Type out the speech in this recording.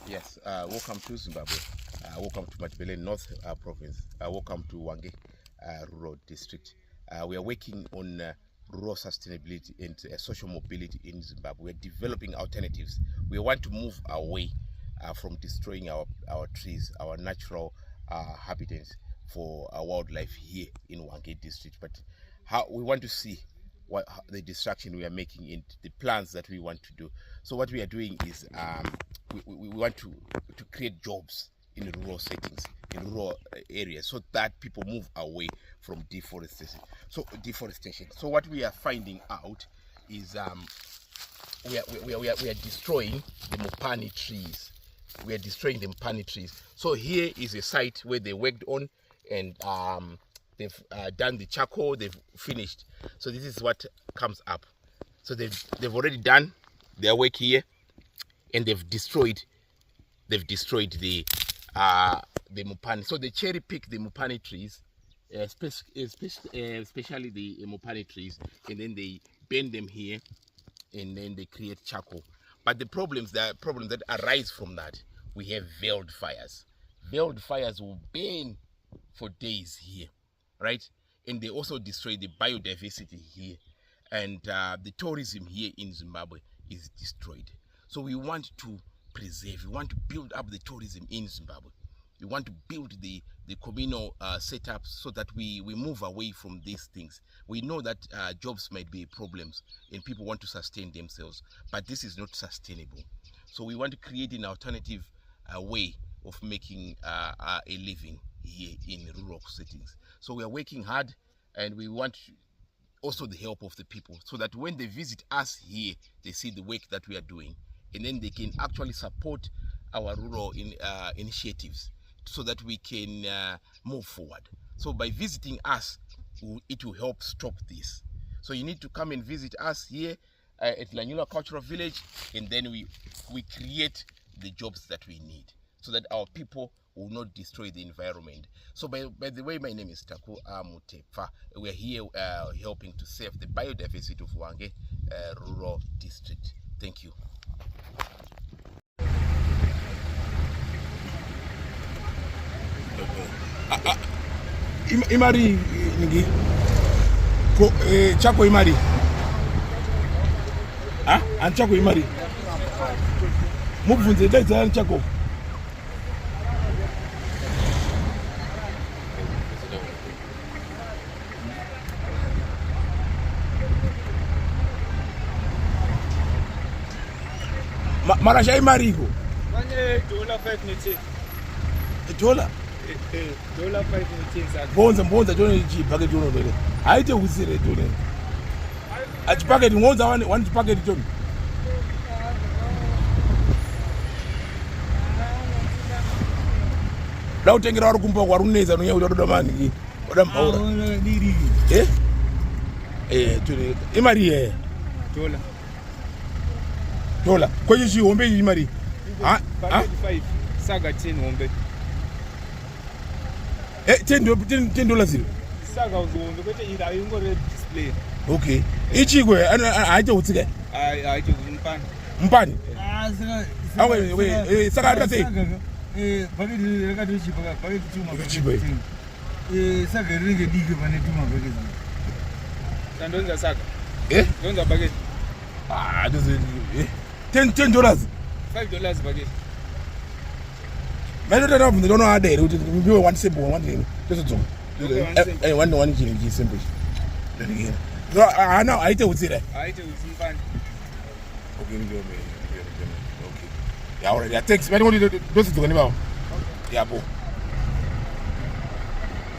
Yes, welcome to Zimbabwe. Welcome to Matebele North Province. Welcome to Hwange Rural District. We are working on rural sustainability and social mobility in Zimbabwe. We are developing alternatives. We want to move away from destroying our trees, our natural habitats for wildlife here in Hwange District. But how we want to see what the destruction we are making in the plans that we want to do. So what we are doing is we want to create jobs in rural settings, in rural areas, so that people move away from deforestation. So what we are finding out is we are destroying the Mopani trees. We are destroying the Mopani trees. So here is a site where they worked on, and they've done the charcoal, they've finished. So this is what comes up. So they've already done their work here, and they've destroyed the Mopani. So they cherry pick the Mopani trees, especially the Mopani trees, and then they bend them here, and then they create charcoal. But the problems that arise from that, we have veiled fires. Veiled fires will burn for days here, right? And they also destroy the biodiversity here, and the tourism here in Zimbabwe is destroyed. So we want to preserve, we want to build up the tourism in Zimbabwe. We want to build the communal setups so that we move away from these things. We know that jobs might be problems and people want to sustain themselves, but this is not sustainable. So we want to create an alternative way of making a living here in rural settings. So we are working hard, and we want also the help of the people, so that when they visit us here, they see the work that we are doing, and then they can actually support our rural initiatives so that we can move forward. So by visiting us, it will help stop this. So you need to come and visit us here at Lanyula Cultural Village, and then we create the jobs that we need so that our people will not destroy the environment. So by the way, my name is Taku Amutepa. We are here helping to save the biodiversity of Hwange Rural District. Thank you. Imari ngi ko chako imari an chako imari mubvunze dai chako marasha imari iko Kanye $5 nithi. $5 nithi sakho. Bonza jona ichibhaketi uno lele. Haite usire jona. Achibhaketi ngonza one chibhaketi jona. La utengera wari kumba waruneza nonya utododa mani. Oda mbaura. Diri. Jona imari $5. Kwenye chihombe imari. $5 saga 10 hombe. $10 zero. Saga uzombe kwete ira ingore display. Okay. Ichigwe haite utsike. Haite Mpani. Saka. We saka atase. Baketi rekati chipaka baketi chuma. Chibwe. Saka ringe dike pane tuma baketi. Tandonza saka. Donza baketi. Does it $10. $5 baketi. I don't know how they do. We one simple one thing. Just a one thing simple. So I know I tell you that. I tell you Mpani. Okay. Yeah, already. Thanks. I don't want to do this to anybody. Yeah, boy.